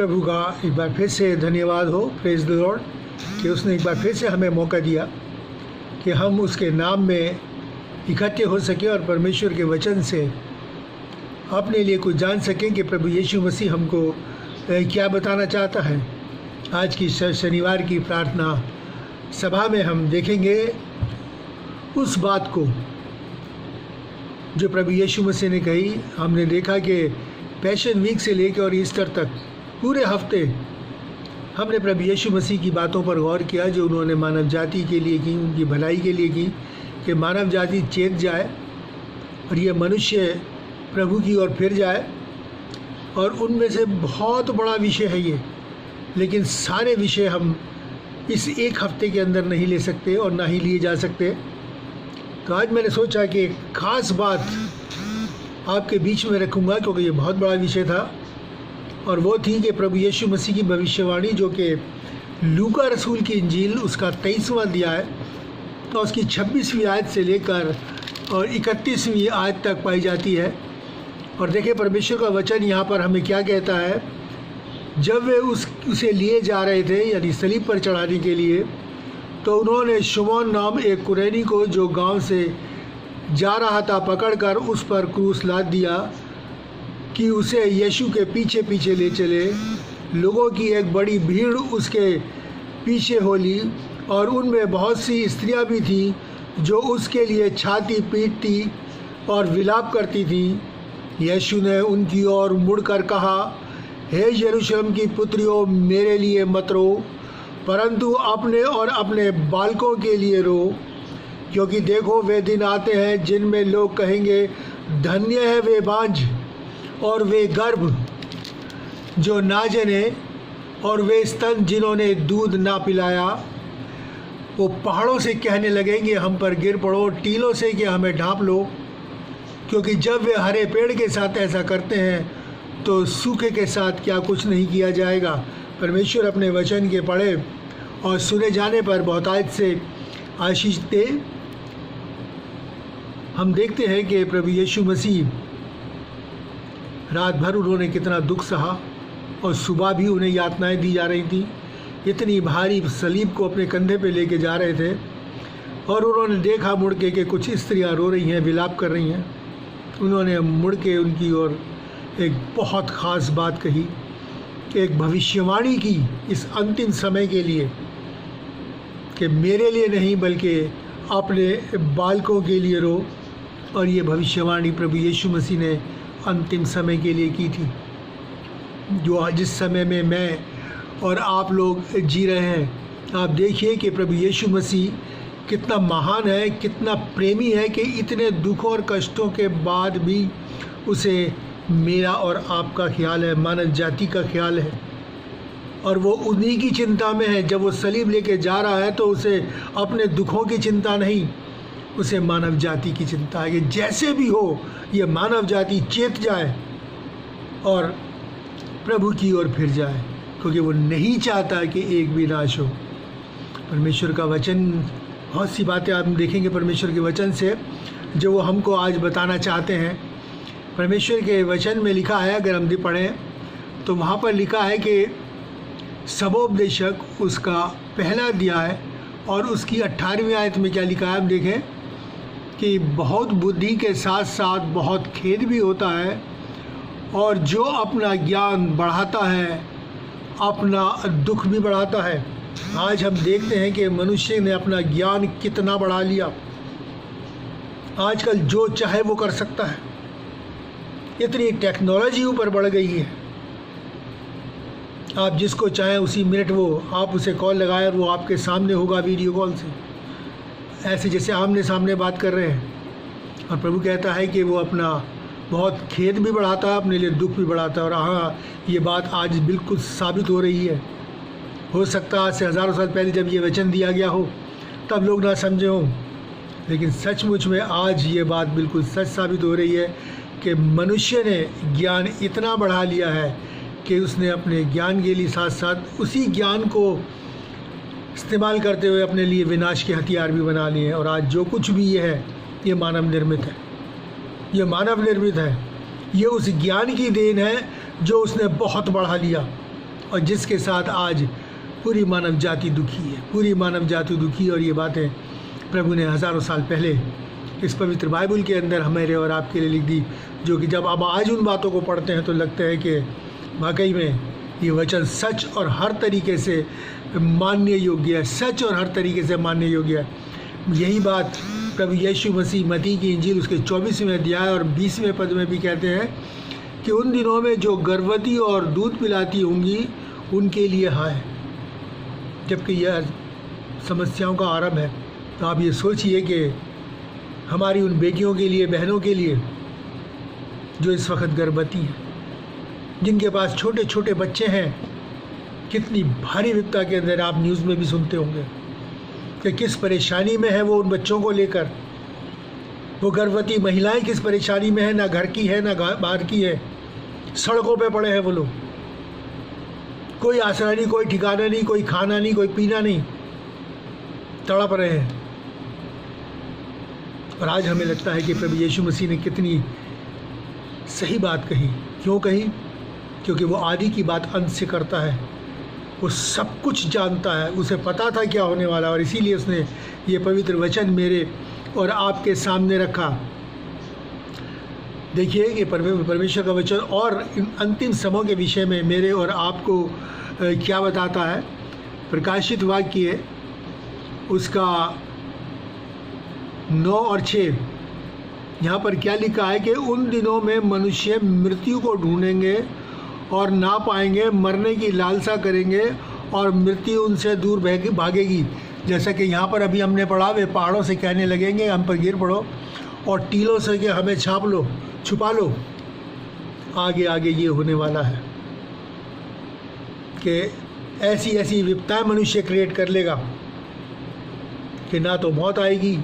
प्रभु का एक बार फिर से धन्यवाद हो, प्रेज द लॉर्ड, कि उसने एक बार फिर से हमें मौका दिया कि हम उसके नाम में इकट्ठे हो सकें और परमेश्वर के वचन से अपने लिए कुछ जान सकें कि प्रभु यीशु मसीह हमको क्या बताना चाहता है। आज की शनिवार की प्रार्थना सभा में हम देखेंगे उस बात को जो प्रभु यीशु मसीह ने कही। हमने देखा कि पैशन वीक से लेकर और ईस्टर तक पूरे हफ्ते हमने प्रभु यीशु मसीह की बातों पर गौर किया जो उन्होंने मानव जाति के लिए की, उनकी भलाई के लिए की, कि मानव जाति चेत जाए और ये मनुष्य प्रभु की ओर फिर जाए। और उनमें से बहुत बड़ा विषय है ये, लेकिन सारे विषय हम इस एक हफ्ते के अंदर नहीं ले सकते और ना ही लिए जा सकते। तो आज मैंने सोचा कि एक ख़ास बात आपके बीच में रखूँगा, क्योंकि ये बहुत बड़ा विषय था, और वो थी कि प्रभु यीशु मसीह की भविष्यवाणी जो कि लूका रसूल की इंजील उसका 23वां अध्याय तो उसकी 26वीं आयत से लेकर और 31वीं आयत तक पाई जाती है। और देखिए परमेश्वर का वचन यहाँ पर हमें क्या कहता है। जब वे उसे लिए जा रहे थे, यानी सलीब पर चढ़ाने के लिए, तो उन्होंने शमौन नाम एक कुरैनी को जो गांव से जा रहा था पकड़कर उस पर क्रूस लाद दिया कि उसे यीशु के पीछे पीछे ले चले। लोगों की एक बड़ी भीड़ उसके पीछे हो ली और उनमें बहुत सी स्त्रियां भी थीं जो उसके लिए छाती पीटती और विलाप करती थीं। यीशु ने उनकी ओर मुड़कर कहा, हे यरूशलेम की पुत्रियों, मेरे लिए मत रो, परंतु अपने और अपने बालकों के लिए रो, क्योंकि देखो वे दिन आते हैं जिनमें लोग कहेंगे, धन्य है वे बांझ और वे गर्भ जो ना जने और वे स्तन जिन्होंने दूध ना पिलाया। वो पहाड़ों से कहने लगेंगे, हम पर गिर पड़ो, टीलों से कि हमें ढांप लो, क्योंकि जब वे हरे पेड़ के साथ ऐसा करते हैं तो सूखे के साथ क्या कुछ नहीं किया जाएगा। परमेश्वर अपने वचन के पढ़े और सुने जाने पर बहुतायत से आशीष दे। हम देखते हैं कि प्रभु यीशु मसीह रात भर उन्होंने कितना दुख सहा और सुबह भी उन्हें यातनाएं दी जा रही थी। इतनी भारी सलीब को अपने कंधे पे लेके जा रहे थे और उन्होंने देखा मुड़ के कुछ स्त्रियां रो रही हैं, विलाप कर रही हैं। उन्होंने मुड़ के उनकी ओर एक बहुत ख़ास बात कही, एक भविष्यवाणी की इस अंतिम समय के लिए, कि मेरे लिए नहीं बल्कि अपने बालकों के लिए रो। और ये भविष्यवाणी प्रभु यीशु मसीह ने अंतिम समय के लिए की थी, जो जिस समय में मैं और आप लोग जी रहे हैं। आप देखिए कि प्रभु यीशु मसीह कितना महान है, कितना प्रेमी है कि इतने दुखों और कष्टों के बाद भी उसे मेरा और आपका ख्याल है, मानव जाति का ख्याल है। और वो उन्हीं की चिंता में है। जब वो सलीब लेके जा रहा है तो उसे अपने दुखों की चिंता नहीं, उसे मानव जाति की चिंता है कि जैसे भी हो ये मानव जाति चेत जाए और प्रभु की ओर फिर जाए, क्योंकि वो नहीं चाहता कि एक भी नाश हो। परमेश्वर का वचन, बहुत सी बातें आप देखेंगे परमेश्वर के वचन से जो वो हमको आज बताना चाहते हैं। परमेश्वर के वचन में लिखा है, अगर हम पढ़ें तो वहाँ पर लिखा है कि सबोपदेशक उसका पहला अध्याय और उसकी 18वीं आयत में क्या लिखा है, आप देखें कि बहुत बुद्धि के साथ साथ बहुत खेद भी होता है, और जो अपना ज्ञान बढ़ाता है अपना दुख भी बढ़ाता है। आज हम देखते हैं कि मनुष्य ने अपना ज्ञान कितना बढ़ा लिया। आजकल जो चाहे वो कर सकता है, इतनी टेक्नोलॉजी ऊपर बढ़ गई है। आप जिसको चाहें उसी मिनट वो आप उसे कॉल लगाए और वो आपके सामने होगा वीडियो कॉल से, ऐसे जैसे आमने सामने बात कर रहे हैं। और प्रभु कहता है कि वो अपना बहुत खेद भी बढ़ाता है, अपने लिए दुख भी बढ़ाता है। और हाँ, ये बात आज बिल्कुल साबित हो रही है। हो सकता है आज से हज़ारों साल पहले जब ये वचन दिया गया हो तब लोग ना समझे हों, लेकिन सचमुच में आज ये बात बिल्कुल सच साबित हो रही है कि मनुष्य ने ज्ञान इतना बढ़ा लिया है कि उसने अपने ज्ञान के लिए साथ साथ उसी ज्ञान को इस्तेमाल करते हुए अपने लिए विनाश के हथियार भी बना लिए हैं। और आज जो कुछ भी ये है ये मानव निर्मित है, ये मानव निर्मित है। ये उस ज्ञान की देन है जो उसने बहुत बढ़ा लिया। और जिसके साथ आज पूरी मानव जाति दुखी है, पूरी मानव जाति दुखी। और ये बातें प्रभु ने हज़ारों साल पहले इस पवित्र बाइबल के अंदर हमारे और आपके लिए लिख दी, जो कि जब आप आज उन बातों को पढ़ते हैं तो लगता है कि वाकई में ये वचन सच और हर तरीके से मानने योग्य है, सच और हर तरीके से मानने योग्य है। यही बात प्रभु यीशु मसीह मत्ती की इंजील उसके 24वें अध्याय और 20वें पद में भी कहते हैं कि उन दिनों में जो गर्भवती और दूध पिलाती होंगी उनके लिए हाय। जबकि यह समस्याओं का आरंभ है, तो आप ये सोचिए कि हमारी उन बेटियों के लिए, बहनों के लिए जो इस वक्त गर्भवती हैं, जिनके पास छोटे छोटे बच्चे हैं, कितनी भारी विपदा के अंदर आप न्यूज़ में भी सुनते होंगे कि किस परेशानी में है वो उन बच्चों को लेकर। वो गर्भवती महिलाएं किस परेशानी में है, ना घर की है ना बाहर की है, सड़कों पे पड़े हैं वो लोग, कोई आसरा नहीं, कोई ठिकाना नहीं, कोई खाना नहीं, कोई पीना नहीं, तड़प रहे हैं। और आज हमें लगता है कि प्रभु यीशु मसीह ने कितनी सही बात कही। क्यों कही? क्योंकि वो आदि की बात अंत से करता है, वो सब कुछ जानता है, उसे पता था क्या होने वाला, और इसीलिए उसने ये पवित्र वचन मेरे और आपके सामने रखा। देखिए कि परमेश्वर का वचन और इन अंतिम समय के विषय में मेरे और आपको क्या बताता है। प्रकाशित वाक्य उसका 9 और 6 यहाँ पर क्या लिखा है कि उन दिनों में मनुष्य मृत्यु को ढूंढेंगे और ना पाएंगे, मरने की लालसा करेंगे और मृत्यु उनसे दूर भागेगी। जैसा कि यहाँ पर अभी हमने पढ़ा, वे पहाड़ों से कहने लगेंगे हम पर गिर पड़ो, और टीलों से कि हमें छाप लो, छुपा लो। आगे आगे ये होने वाला है कि ऐसी ऐसी विपदाएं मनुष्य क्रिएट कर लेगा कि ना तो मौत आएगी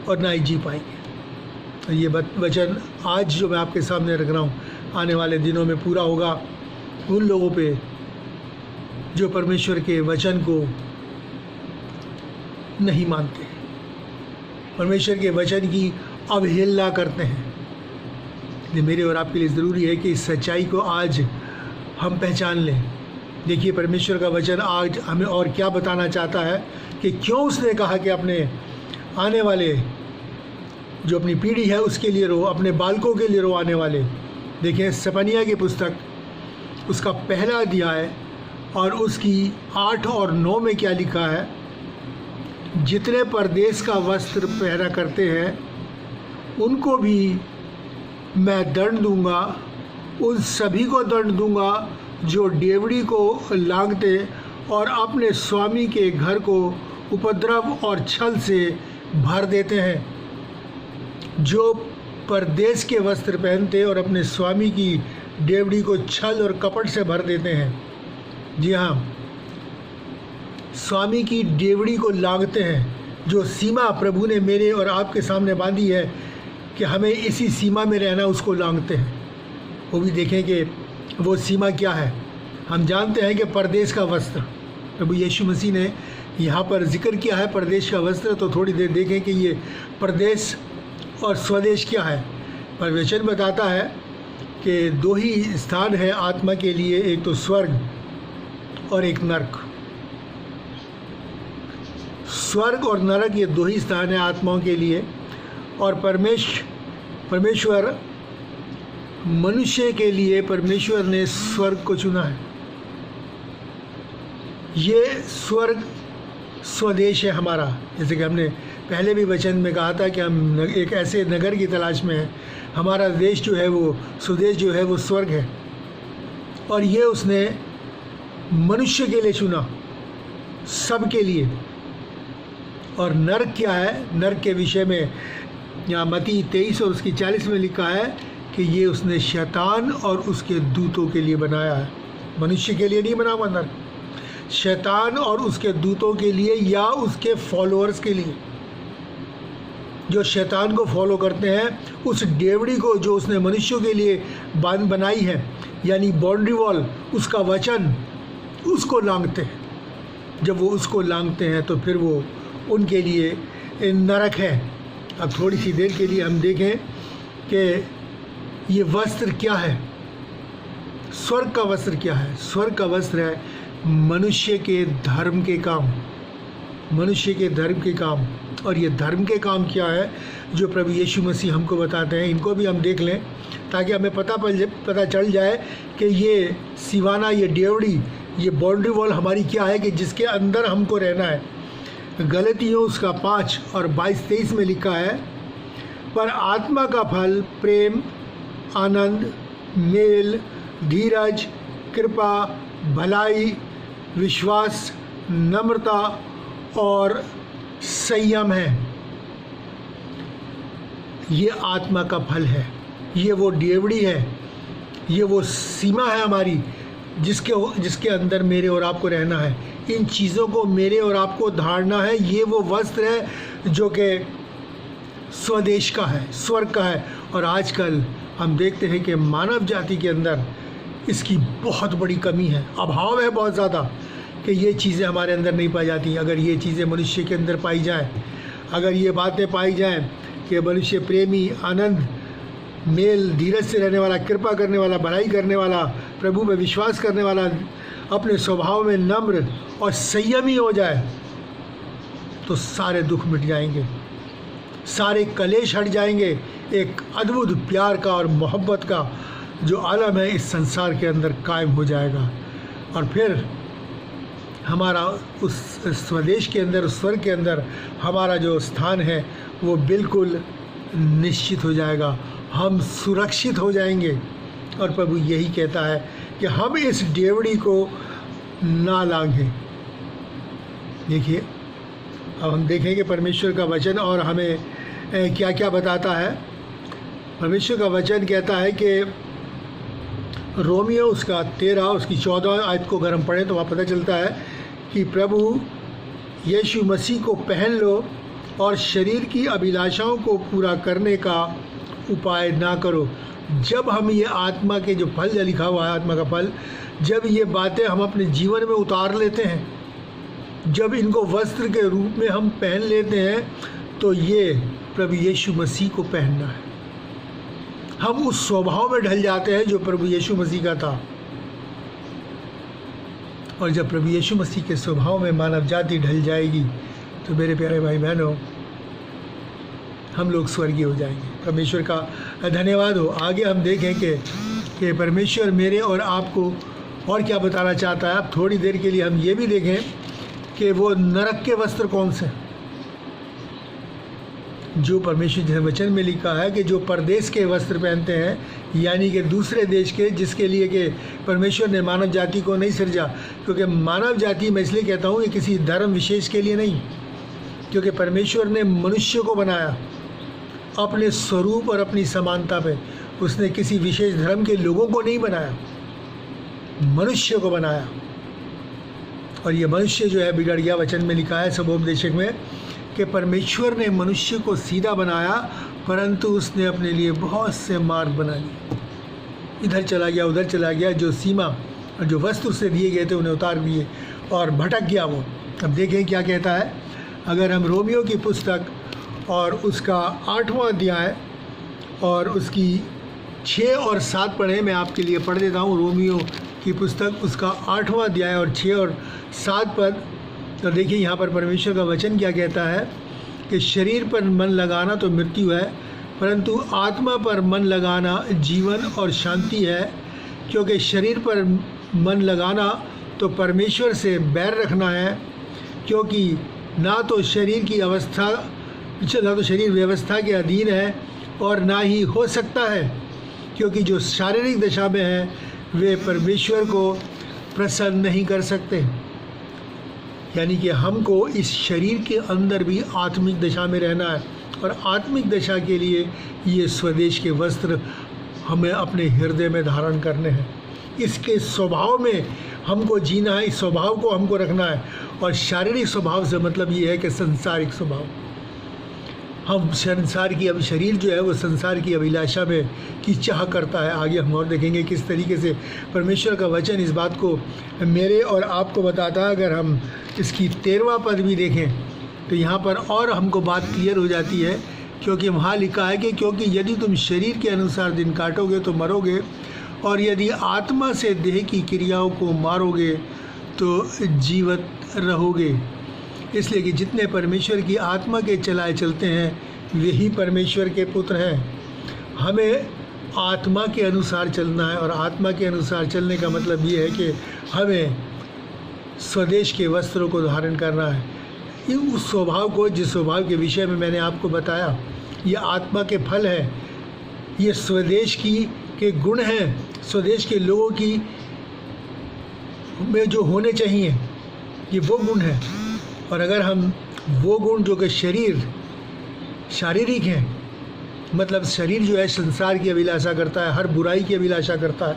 और ना ही जी पाएंगे। तो ये वचन आज जो मैं आपके सामने रख रहा हूँ, आने वाले दिनों में पूरा होगा उन लोगों पे जो परमेश्वर के वचन को नहीं मानते, परमेश्वर के वचन की अवहेलना करते हैं। ये मेरे और आपके लिए ज़रूरी है कि इस सच्चाई को आज हम पहचान लें। देखिए परमेश्वर का वचन आज हमें और क्या बताना चाहता है कि क्यों उसने कहा कि अपने आने वाले जो अपनी पीढ़ी है उसके लिए रो, अपने बालकों के लिए रो आने वाले। देखिए सपनिया की पुस्तक उसका पहला अध्याय और उसकी 8 और 9 में क्या लिखा है, जितने परदेश का वस्त्र पहना करते हैं उनको भी मैं दंड दूंगा, उन सभी को दंड दूंगा जो डेवड़ी को लांघते और अपने स्वामी के घर को उपद्रव और छल से भर देते हैं। जो परदेश के वस्त्र पहनते और अपने स्वामी की डेवड़ी को छल और कपट से भर देते हैं। जी हाँ, स्वामी की डेवड़ी को लांघते हैं। जो सीमा प्रभु ने मेरे और आपके सामने बांधी है कि हमें इसी सीमा में रहना, उसको लांघते हैं। वो भी देखें कि वो सीमा क्या है। हम जानते हैं कि परदेश का वस्त्र, प्रभु यीशु मसीह ने यहाँ पर जिक्र किया है परदेश का वस्त्र। तो थोड़ी देर देखें कि ये परदेश और स्वदेश क्या है। परमेश्वर बताता है कि 2 ही स्थान है आत्मा के लिए, एक तो स्वर्ग और एक नरक। स्वर्ग और नरक ये 2 ही स्थान है आत्माओं के लिए। और परमेश्वर मनुष्य के लिए परमेश्वर ने स्वर्ग को चुना है। ये स्वर्ग स्वदेश है हमारा। जैसे कि हमने पहले भी वचन में कहा था कि हम एक ऐसे नगर की तलाश में हैं। हमारा देश जो है वो स्वदेश जो है वो स्वर्ग है, और ये उसने मनुष्य के लिए चुना, सबके लिए। और नरक क्या है? नरक के विषय में यहाँ मत्ती 23 और उसकी 40 में लिखा है कि ये उसने शैतान और उसके दूतों के लिए बनाया है। मनुष्य के लिए नहीं बना हुआ नरक, शैतान और उसके दूतों के लिए या उसके फॉलोअर्स के लिए। जो शैतान को फॉलो करते हैं, उस डेवड़ी को जो उसने मनुष्यों के लिए बनाई है, यानी बाउंड्री वॉल, उसका वचन, उसको लांघते हैं। जब वो उसको लांघते हैं तो फिर वो उनके लिए नरक है। अब थोड़ी सी देर के लिए हम देखें कि ये वस्त्र क्या है। स्वर्ग का वस्त्र क्या है? स्वर्ग का वस्त्र है मनुष्य के धर्म के काम, मनुष्य के धर्म के काम। और ये धर्म के काम क्या है जो प्रभु यीशु मसीह हमको बताते हैं, इनको भी हम देख लें ताकि हमें पता चल जाए कि ये सिवाना, ये डेवड़ी, ये बाउंड्री वॉल हमारी क्या है कि जिसके अंदर हमको रहना है। गलतियों उसका 5 और 22-23 में लिखा है, पर आत्मा का फल प्रेम, आनंद, मेल, धीरज, कृपा, भलाई, विश्वास, नम्रता और संयम है। ये आत्मा का फल है, ये वो डेवड़ी है, ये वो सीमा है हमारी जिसके अंदर मेरे और आपको रहना है। इन चीज़ों को मेरे और आपको धारना है। ये वो वस्त्र है जो कि स्वदेश का है, स्वर्ग का है। और आजकल हम देखते हैं कि मानव जाति के अंदर इसकी बहुत बड़ी कमी है, अभाव है बहुत ज़्यादा कि ये चीज़ें हमारे अंदर नहीं पाई जाती। अगर ये चीज़ें मनुष्य के अंदर पाई जाएं, अगर ये बातें पाई जाएं कि मनुष्य प्रेमी, आनंद, मेल, धीरज से रहने वाला, कृपा करने वाला, भलाई करने वाला, प्रभु में विश्वास करने वाला, अपने स्वभाव में नम्र और संयमी हो जाए, तो सारे दुख मिट जाएंगे, सारे कलेश हट जाएंगे। एक अद्भुत प्यार का और मोहब्बत का जो आलम है इस संसार के अंदर कायम हो जाएगा। और फिर हमारा उस स्वदेश के अंदर, उस स्वर्ग के अंदर हमारा जो स्थान है वो बिल्कुल निश्चित हो जाएगा, हम सुरक्षित हो जाएंगे। और प्रभु यही कहता है कि हम इस डेवड़ी को ना लांघें। देखिए, अब हम देखेंगे परमेश्वर का वचन और हमें क्या क्या बताता है। परमेश्वर का वचन कहता है कि रोमियो उसका 13 उसकी 14 आयत को अगर हम पढ़ें तो वहाँ पता चलता है कि प्रभु यीशु मसीह को पहन लो और शरीर की अभिलाषाओं को पूरा करने का उपाय ना करो। जब हम ये आत्मा के जो फल लिखा हुआ है, आत्मा का फल, जब ये बातें हम अपने जीवन में उतार लेते हैं, जब इनको वस्त्र के रूप में हम पहन लेते हैं, तो ये प्रभु यीशु मसीह को पहनना है। हम उस स्वभाव में ढल जाते हैं जो प्रभु यीशु मसीह का था। और जब प्रभु यीशु मसीह के स्वभाव में मानव जाति ढल जाएगी तो मेरे प्यारे भाई बहनों, हम लोग स्वर्गीय हो जाएंगे। परमेश्वर का धन्यवाद हो। आगे हम देखें कि परमेश्वर मेरे और आपको और क्या बताना चाहता है। अब थोड़ी देर के लिए हम ये भी देखें कि वो नरक के वस्त्र कौन से, जो परमेश्वर जिस वचन में लिखा है कि जो परदेश के वस्त्र पहनते हैं, यानी कि दूसरे देश के, जिसके लिए कि परमेश्वर ने मानव जाति को नहीं सृजा। क्योंकि मानव जाति, मैं इसलिए कहता हूँ, ये किसी धर्म विशेष के लिए नहीं, क्योंकि परमेश्वर ने मनुष्य को बनाया अपने स्वरूप और अपनी समानता पे। उसने किसी विशेष धर्म के लोगों को नहीं बनाया, मनुष्य को बनाया। और ये मनुष्य जो है बिगड़ गया। वचन में लिखा है सबोपदेशक में कि परमेश्वर ने मनुष्य को सीधा बनाया, परंतु उसने अपने लिए बहुत से मार्ग बना लिए। इधर चला गया, उधर चला गया, जो सीमा और जो वस्तु उससे दिए गए थे उन्हें उतार दिए और भटक गया वो। अब देखें क्या कहता है। अगर हम रोमियो की पुस्तक और उसका 8वां अध्याय और उसकी 6 और 7 पढ़ें, मैं आपके लिए पढ़ देता हूँ। रोमियो की पुस्तक उसका 8वां अध्याय और 6 और 7 पद। तो देखिए यहाँ पर परमेश्वर का वचन क्या कहता है कि शरीर पर मन लगाना तो मृत्यु है, परंतु आत्मा पर मन लगाना जीवन और शांति है। क्योंकि शरीर पर मन लगाना तो परमेश्वर से बैर रखना है, क्योंकि ना तो शरीर व्यवस्था के अधीन है और ना ही हो सकता है, क्योंकि जो शारीरिक दशा में है वे परमेश्वर को प्रसन्न नहीं कर सकते। यानी कि हमको इस शरीर के अंदर भी आत्मिक दशा में रहना है, और आत्मिक दशा के लिए ये स्वदेश के वस्त्र हमें अपने हृदय में धारण करने हैं। इसके स्वभाव में हमको जीना है, इस स्वभाव को हमको रखना है। और शारीरिक स्वभाव से मतलब ये है कि संसारिक स्वभाव, हम संसार की, अब शरीर जो है वो संसार की अभिलाषा में की चाह करता है। आगे हम और देखेंगे किस तरीके से परमेश्वर का वचन इस बात को मेरे और आपको बताता है। अगर हम इसकी 13वां पद भी देखें तो यहाँ पर और हमको बात क्लियर हो जाती है, क्योंकि वहाँ लिखा है कि क्योंकि यदि तुम शरीर के अनुसार दिन काटोगे तो मरोगे, और यदि आत्मा से देह की क्रियाओं को मारोगे तो जीवित रहोगे। इसलिए कि जितने परमेश्वर की आत्मा के चलाए चलते हैं वही परमेश्वर के पुत्र हैं। हमें आत्मा के अनुसार चलना है, और आत्मा के अनुसार चलने का मतलब ये है कि हमें स्वदेश के वस्त्रों को धारण करना है। उस स्वभाव को, जिस स्वभाव के विषय में मैंने आपको बताया, ये आत्मा के फल है, ये स्वदेश के गुण हैं, स्वदेश के लोगों की में जो होने चाहिए, ये वो गुण हैं। और अगर हम वो गुण जो कि शारीरिक हैं, मतलब शरीर जो है संसार की अभिलाषा करता है, हर बुराई की अभिलाषा करता है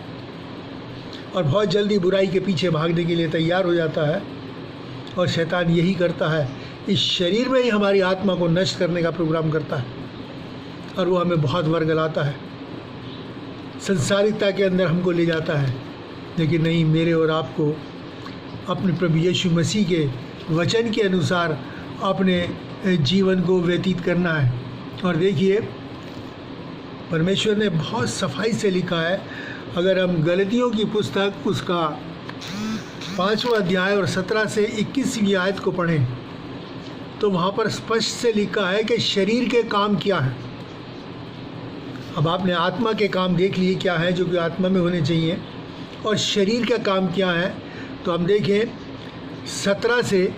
और बहुत जल्दी बुराई के पीछे भागने के लिए तैयार हो जाता है, और शैतान यही करता है, इस शरीर में ही हमारी आत्मा को नष्ट करने का प्रोग्राम करता है, और वो हमें बहुत वर्गलाता है, संसारिकता के अंदर हमको ले जाता है। लेकिन नहीं, मेरे और आपको अपने प्रभु यीशु मसीह के वचन के अनुसार अपने जीवन को व्यतीत करना है। और देखिए, परमेश्वर ने बहुत सफाई से लिखा है। अगर हम गलतियों की पुस्तक उसका 5वां अध्याय और 17 से 21वीं आयत को पढ़ें तो वहाँ पर स्पष्ट से लिखा है कि शरीर के काम क्या हैं। अब आपने आत्मा के काम देख लिए क्या है, जो कि आत्मा में होने चाहिए, और शरीर का काम क्या है। तो हम देखें 17 से,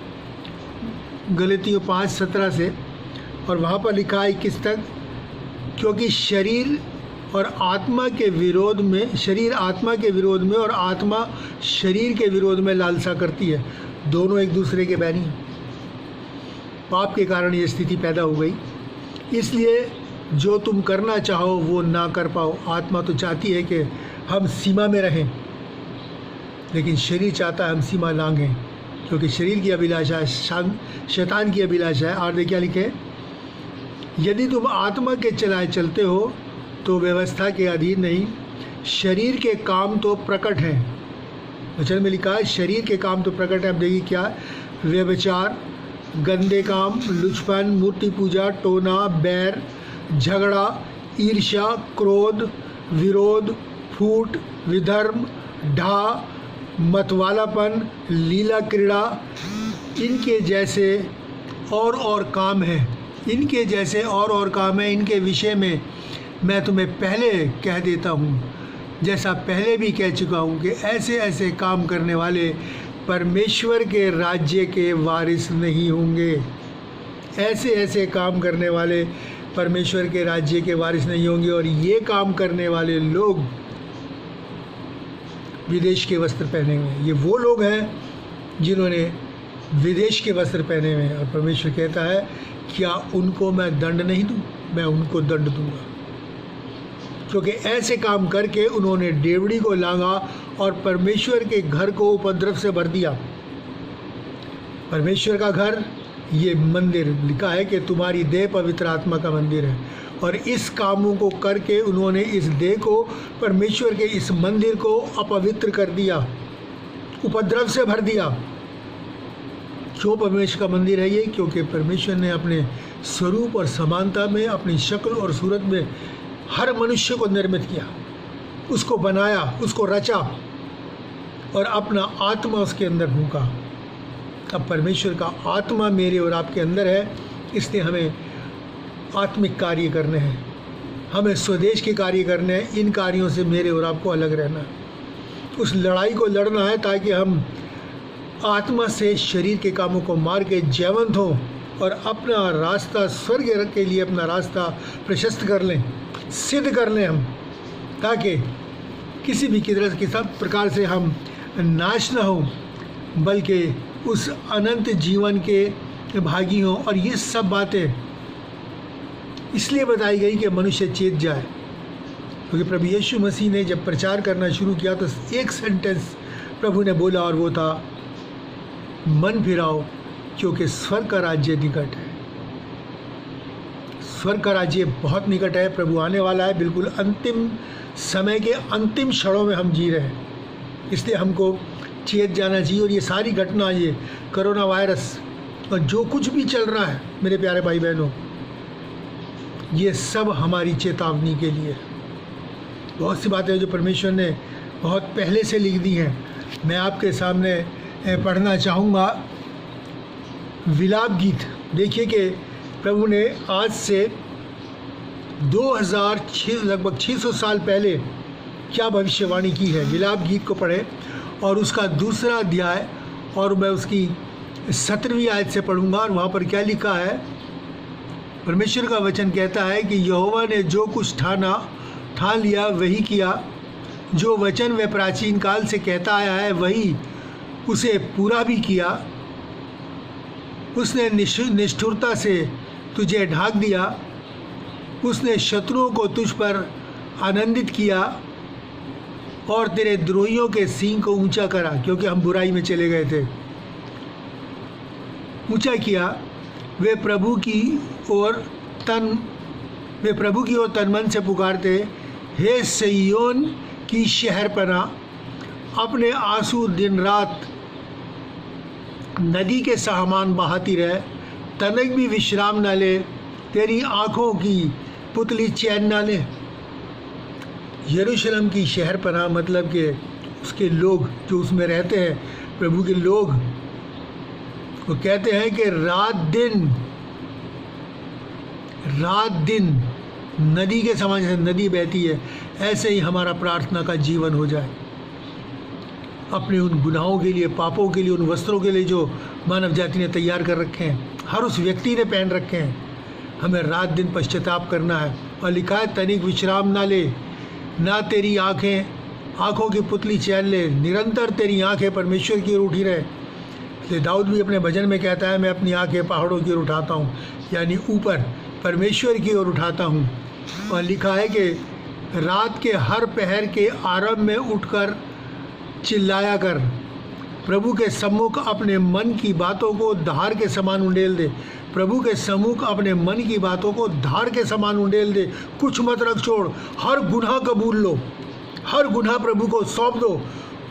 गलतियों 5:17 से, और वहाँ पर लिखा है 21 तक, क्योंकि शरीर और आत्मा के विरोध में, शरीर आत्मा के विरोध में और आत्मा शरीर के विरोध में लालसा करती है। दोनों एक दूसरे के बैरी हैं। पाप के कारण ये स्थिति पैदा हो गई। इसलिए जो तुम करना चाहो वो ना कर पाओ। आत्मा तो चाहती है कि हम सीमा में रहें, लेकिन शरीर चाहता है हम सीमा लांघें, क्योंकि शरीर की अभिलाषा है, शैतान की अभिलाषा है। और देखिए क्या लिखे, यदि तुम आत्मा के चलाए चलते हो तो व्यवस्था के अधीन नहीं। शरीर के काम तो प्रकट हैं। वचन में लिखा है शरीर के काम तो प्रकट है। अब देखिए क्या, व्यभिचार, गंदे काम, लुचपन, मूर्ति पूजा, टोना, बैर, झगड़ा, ईर्ष्या, क्रोध, विरोध, फूट, विधर्म, ढा, मतवालापन, लीला क्रीड़ा, इनके जैसे और काम हैं। इनके जैसे और काम है। इनके विषय में मैं तुम्हें पहले कह देता हूँ, जैसा पहले भी कह चुका हूँ, कि ऐसे ऐसे काम करने वाले परमेश्वर के राज्य के वारिस नहीं होंगे। ऐसे ऐसे काम करने वाले परमेश्वर के राज्य के वारिस नहीं होंगे। और ये काम करने वाले लोग विदेश के वस्त्र पहने हुए हैं। ये वो लोग हैं जिन्होंने विदेश के वस्त्र पहने हुए हैं। और परमेश्वर कहता है, क्या उनको मैं दंड नहीं दूँ? मैं उनको दंड दूँगा, क्योंकि ऐसे काम करके उन्होंने डेवड़ी को लांघा और परमेश्वर के घर को उपद्रव से भर दिया। परमेश्वर का घर, ये मंदिर, लिखा है कि तुम्हारी देह पवित्र आत्मा का मंदिर है। और इस कामों को करके उन्होंने इस देह को, परमेश्वर के इस मंदिर को अपवित्र कर दिया, उपद्रव से भर दिया। क्यों परमेश्वर का मंदिर है ये? क्योंकि परमेश्वर ने अपने स्वरूप और समानता में, अपनी शक्ल और सूरत में हर मनुष्य को निर्मित किया, उसको बनाया, उसको रचा और अपना आत्मा उसके अंदर फूंका। अब परमेश्वर का आत्मा मेरे और आपके अंदर है, इसलिए हमें आत्मिक कार्य करने हैं, हमें स्वदेश के कार्य करने हैं। इन कार्यों से मेरे और आपको अलग रहना है, उस लड़ाई को लड़ना है, ताकि हम आत्मा से शरीर के कामों को मार के जयवंत हों और अपना रास्ता, स्वर्ग के लिए अपना रास्ता प्रशस्त कर लें, सिद्ध कर लें हम, ताकि किसी भी प्रकार से हम नाश न हों, बल्कि उस अनंत जीवन के भागी हों। और ये सब बातें इसलिए बताई गई कि मनुष्य चेत जाए, क्योंकि प्रभु यीशु मसीह ने जब प्रचार करना शुरू किया तो एक सेंटेंस प्रभु ने बोला, और वो था, मन फिराओ, क्योंकि स्वर्ग का राज्य निकट है। स्वर्ग का राज्य बहुत निकट है, प्रभु आने वाला है। बिल्कुल अंतिम समय के अंतिम क्षणों में हम जी रहे हैं, इसलिए हमको चेत जाना चाहिए। और ये सारी घटना, ये कोरोना वायरस और जो कुछ भी चल रहा है मेरे प्यारे भाई बहनों, ये सब हमारी चेतावनी के लिए, बहुत सी बातें जो परमेश्वर ने बहुत पहले से लिख दी हैं। मैं आपके सामने पढ़ना चाहूँगा विलाप गीत। देखिए कि प्रभु ने आज से 2006 लगभग 600 साल पहले क्या भविष्यवाणी की है। विलाप गीत को पढ़ें और उसका दूसरा अध्याय और मैं उसकी 17वीं आयत से पढ़ूंगा। और वहाँ पर क्या लिखा है, परमेश्वर का वचन कहता है कि यहोवा ने जो कुछ ठान लिया वही किया, जो वचन वह प्राचीन काल से कहता आया है वही उसे पूरा भी किया। उसने निष्ठुरता से तुझे ढांक दिया, उसने शत्रुओं को तुझ पर आनंदित किया और तेरे द्रोहियों के सींग को ऊंचा करा, क्योंकि हम बुराई में चले गए थे। ऊंचा किया। वे प्रभु की ओर तन मन से पुकारते, हे सिय्योन की शहरपना, अपने आंसू दिन रात नदी के समान बहाती रहे, तनिक भी विश्राम न ले, तेरी आँखों की पुतली चैन न ले। यरूशलेम की शहरपना मतलब कि उसके लोग जो उसमें रहते हैं, प्रभु के लोग, वो कहते हैं कि रात दिन नदी के समान, जैसे नदी बहती है ऐसे ही हमारा प्रार्थना का जीवन हो जाए। अपने उन गुनाहों के लिए, पापों के लिए, उन वस्त्रों के लिए जो मानव जाति ने तैयार कर रखे हैं, हर उस व्यक्ति ने पहन रखे हैं, हमें रात दिन पश्चाताप करना है। और लिखा है तनिक विश्राम ना ले, ना तेरी आँखों की पुतली चैन ले, निरंतर तेरी आँखें परमेश्वर की ओर उठी रहे। इसलिए दाऊद भी अपने भजन में कहता है, मैं अपनी आँखें पहाड़ों की ओर उठाता हूँ, यानी ऊपर परमेश्वर की ओर उठाता हूँ। और लिखा है कि रात के हर पहर के आरंभ में उठकर चिल्लाया कर, प्रभु के सम्मुख अपने मन की बातों को धार के समान उंडेल दे। प्रभु के सम्मुख अपने मन की बातों को धार के समान उंडेल दे, कुछ मत रख छोड़, हर गुनाह कबूल लो, हर गुनाह प्रभु को सौंप दो।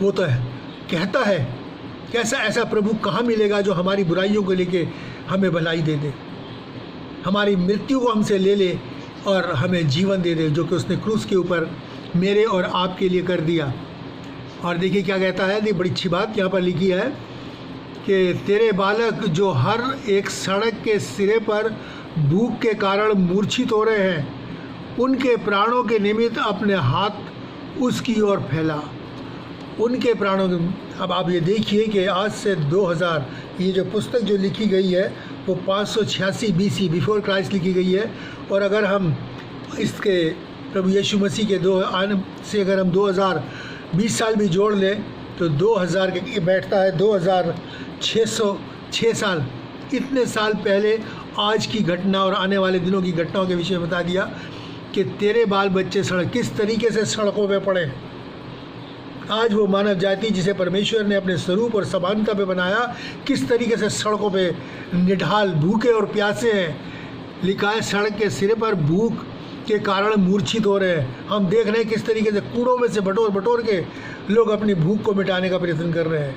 वो तो है, कहता है कैसा ऐसा प्रभु कहाँ मिलेगा जो हमारी बुराइयों को लेके हमें भलाई दे दे, हमारी मृत्यु को हमसे ले ले और हमें जीवन दे दे, जो कि उसने क्रूस के ऊपर मेरे और आपके लिए कर दिया। और देखिए क्या कहता है, ये बड़ी अच्छी बात यहाँ पर लिखी है कि तेरे बालक जो हर एक सड़क के सिरे पर भूख के कारण मूर्छित हो रहे हैं, उनके प्राणों के निमित्त अपने हाथ उसकी ओर फैला। उनके प्राणों के, अब आप ये देखिए कि आज से 2000, ये जो पुस्तक जो लिखी गई है वो 586 BC बिफोर क्राइस्ट लिखी गई है। और अगर हम इसके प्रभु यीशु मसीह के से अगर हम 2020 साल भी जोड़ लें तो 2000 के बैठता है 2606 साल। इतने साल पहले आज की घटना और आने वाले दिनों की घटनाओं के विषय में बता दिया कि तेरे बाल बच्चे किस तरीके से सड़कों पे पड़े। आज वो मानव जाति जिसे परमेश्वर ने अपने स्वरूप और समानता पे बनाया, किस तरीके से सड़कों पे निढाल भूखे और प्यासे हैं। लिखा है सड़क के सिरे पर भूख के कारण मूर्छित हो रहे हैं। हम देख रहे हैं किस तरीके से कूड़ों में से बटोर के लोग अपनी भूख को मिटाने का प्रयत्न कर रहे हैं।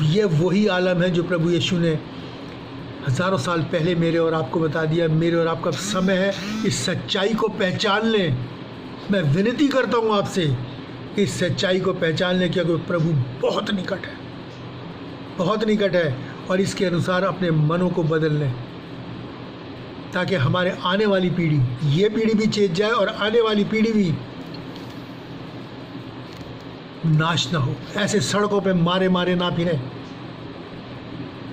ये वही आलम है जो प्रभु यीशु ने हज़ारों साल पहले मेरे और आपको बता दिया। मेरे और आपका समय है इस सच्चाई को पहचान लें। मैं विनती करता हूँ आपसे कि इस सच्चाई को पहचान लें, क्योंकि प्रभु बहुत निकट है, बहुत निकट है। और इसके अनुसार अपने मनों को बदल लें ताकि हमारे आने वाली पीढ़ी, ये पीढ़ी भी चेत जाए और आने वाली पीढ़ी भी नाश ना हो। ऐसे सड़कों पे मारे ना फिरें।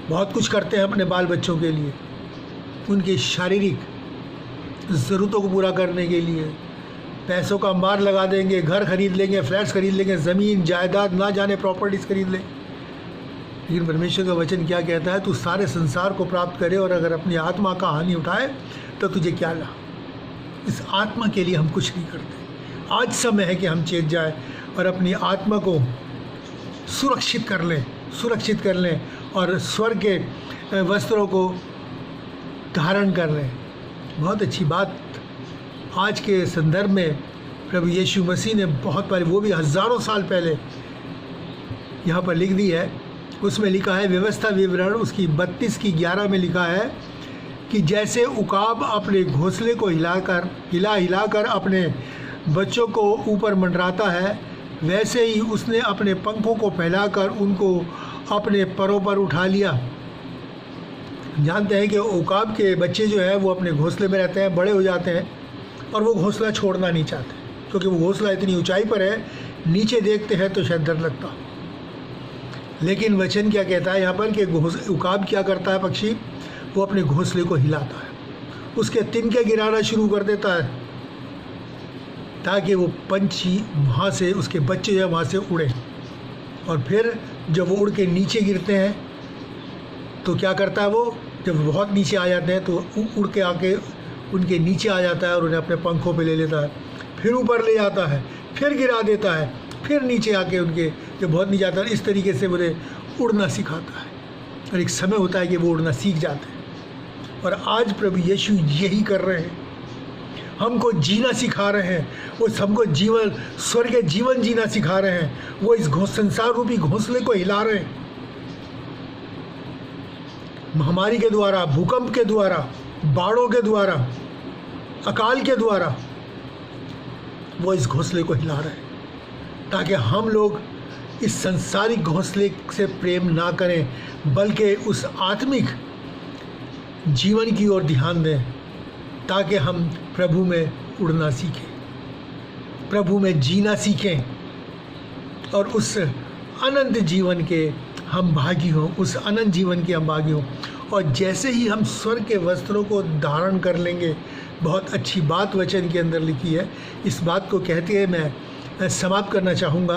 बहुत कुछ करते हैं अपने बाल बच्चों के लिए, उनकी शारीरिक ज़रूरतों को पूरा करने के लिए पैसों का मार लगा देंगे, घर खरीद लेंगे, फ्लैट्स खरीद लेंगे, ज़मीन जायदाद ना जाने प्रॉपर्टीज़ खरीद लें। लेकिन परमेश्वर का वचन क्या कहता है, तू सारे संसार को प्राप्त करे और अगर अपनी आत्मा का हानि उठाए तो तुझे क्या लाभ। इस आत्मा के लिए हम कुछ नहीं करते। आज समय है कि हम चेत जाए और अपनी आत्मा को सुरक्षित कर लें और स्वर्ग के वस्त्रों को धारण कर लें। बहुत अच्छी बात आज के संदर्भ में प्रभु यीशु मसीह ने बहुत बार, वो भी हज़ारों साल पहले यहाँ पर लिख दी है। उसमें लिखा है व्यवस्था विवरण उसकी 32 की 11 में लिखा है कि जैसे उकाब अपने घोंसले को हिलाकर अपने बच्चों को ऊपर मंडराता है, वैसे ही उसने अपने पंखों को फैलाकर उनको अपने परों पर उठा लिया। जानते हैं कि उकाब के बच्चे जो है वो अपने घोंसले में रहते हैं, बड़े हो जाते हैं और वो घोंसला छोड़ना नहीं चाहते, क्योंकि वो घोंसला इतनी ऊंचाई पर है, नीचे देखते हैं तो शायद डर लगता। लेकिन वचन क्या कहता है यहाँ पर कि उकाब क्या करता है, पक्षी वो अपने घोंसले को हिलाता है, उसके तिनके गिराना शुरू कर देता है ताकि वो पंछी वहाँ से, उसके बच्चे जो है वहाँ से उड़े। और फिर जब वो उड़ के नीचे गिरते हैं तो क्या करता है वो, जब बहुत नीचे आ जाते हैं तो उड़ के आके उनके नीचे आ जाता है और उन्हें अपने पंखों पे ले लेता है, फिर ऊपर ले जाता है, फिर गिरा देता है, फिर नीचे आके उनके जब बहुत नीचे आता है, इस तरीके से उन्हें उड़ना सिखाता है। और एक समय होता है कि वो उड़ना सीख जाते हैं। और आज प्रभु यीशु यही कर रहे हैं, हमको जीना सिखा रहे हैं, वो हमको जीवन, स्वर्ग जीवन जीना सिखा रहे हैं। वो इस संसार रूपी घोंसले को हिला रहे हैं, महामारी के द्वारा, भूकंप के द्वारा, बाढ़ों के द्वारा, अकाल के द्वारा वो इस घोंसले को हिला रहे हैं, ताकि हम लोग इस संसारिक घोंसले से प्रेम ना करें, बल्कि उस आत्मिक जीवन की ओर ध्यान दें, ताकि हम प्रभु में उड़ना सीखें, प्रभु में जीना सीखें और उस अनंत जीवन के हम भागी हों, उस अनंत जीवन के हम भागी हों। और जैसे ही हम स्वर्ग के वस्त्रों को धारण कर लेंगे, बहुत अच्छी बात वचन के अंदर लिखी है, इस बात को कहते हुए मैं समाप्त करना चाहूँगा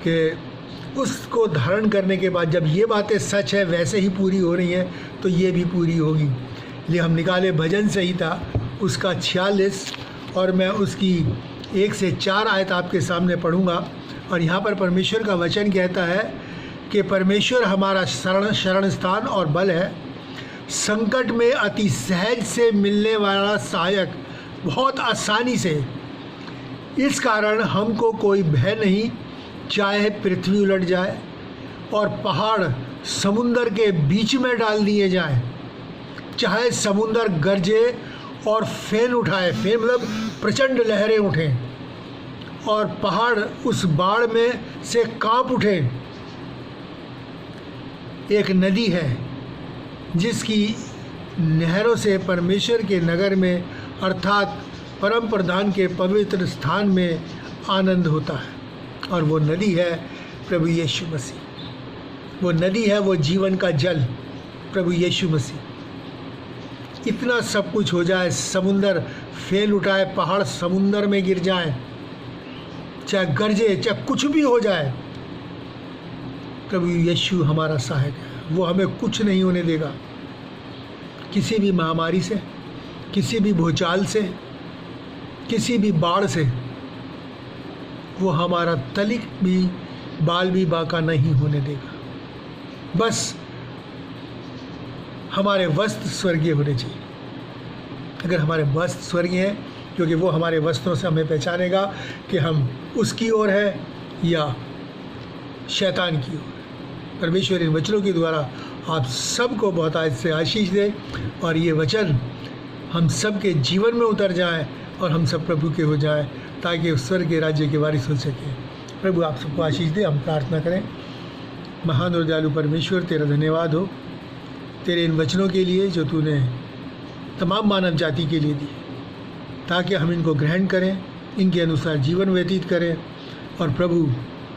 कि उसको धारण करने के बाद जब ये बातें सच है वैसे ही पूरी हो रही हैं, तो ये भी पूरी होगी। ये हम निकाले भजन संहिता उसका 46 और मैं उसकी 1 से 4 आयत आपके सामने पढ़ूँगा। और यहाँ पर परमेश्वर का वचन कहता है कि परमेश्वर हमारा शरण स्थान और बल है, संकट में अति सहज से मिलने वाला सहायक, बहुत आसानी से। इस कारण हमको कोई भय नहीं, चाहे पृथ्वी उलट जाए और पहाड़ समुंदर के बीच में डाल दिए जाएं, चाहे समुंदर गरजे और फेन उठाए, फेन मतलब प्रचंड लहरें उठें और पहाड़ उस बाढ़ में से कांप उठे। एक नदी है जिसकी नहरों से परमेश्वर के नगर में अर्थात परम प्रधान के पवित्र स्थान में आनंद होता है, और वो नदी है प्रभु यीशु मसीह। वो नदी है वो जीवन का जल, प्रभु यीशु मसीह। इतना सब कुछ हो जाए, समुंदर फेल उठाए, पहाड़ समुंदर में गिर जाए, चाहे गरजे, चाहे कुछ भी हो जाए, प्रभु यीशु हमारा सहायक है। वो हमें कुछ नहीं होने देगा, किसी भी महामारी से, किसी भी भूचाल से, किसी भी बाढ़ से। वो हमारा तलिक भी, बाल भी बाका नहीं होने देगा। बस हमारे वस्त्र स्वर्गीय होने चाहिए। अगर हमारे वस्त्र स्वर्गीय हैं, क्योंकि वो हमारे वस्त्रों से हमें पहचानेगा कि हम उसकी ओर है या शैतान की ओर। परमेश्वर इन वचनों के द्वारा आप सबको बहुत आज से आशीष दे और ये वचन हम सब के जीवन में उतर जाए और हम सब प्रभु के हो जाए, ताकि उस स्वर्ग के राज्य के वारिस हो सके। प्रभु आप सबको आशीष दे। हम प्रार्थना करें। महान और दयालु परमेश्वर, तेरा धन्यवाद हो तेरे इन वचनों के लिए जो तूने तमाम मानव जाति के लिए दी, ताकि हम इनको ग्रहण करें, इनके अनुसार जीवन व्यतीत करें और प्रभु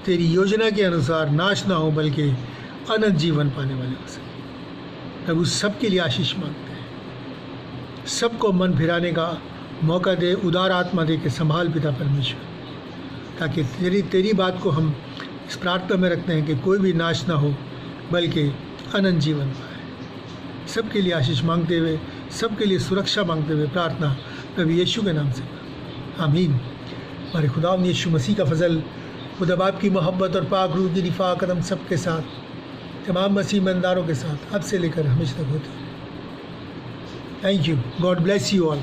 तेरी योजना के अनुसार नाश ना हो बल्कि अनंत जीवन पाने वाले हो सके। प्रभु सबके लिए आशीष मांगते हैं, सबको मन फिराने का मौका दे, उदार आत्मा दे के संभाल पिता परमेश्वर, ताकि तेरी बात को हम इस प्रार्थना में रखते हैं कि कोई भी नाश ना हो बल्कि अनंत जीवन पाए। सबके लिए आशीष मांगते हुए, सबके लिए सुरक्षा मांगते हुए प्रार्थना प्रभु यीशु के नाम से, आमीन। हमारे खुदा यीशु मसीह का फजल, खुदा बाप की मोहब्बत और पाक रूह की रिफ़ा कदम सबके साथ, तमाम मसीह ईमानदारों के साथ अब से लेकर हमेशा तक होती है। Thank you. God bless you all.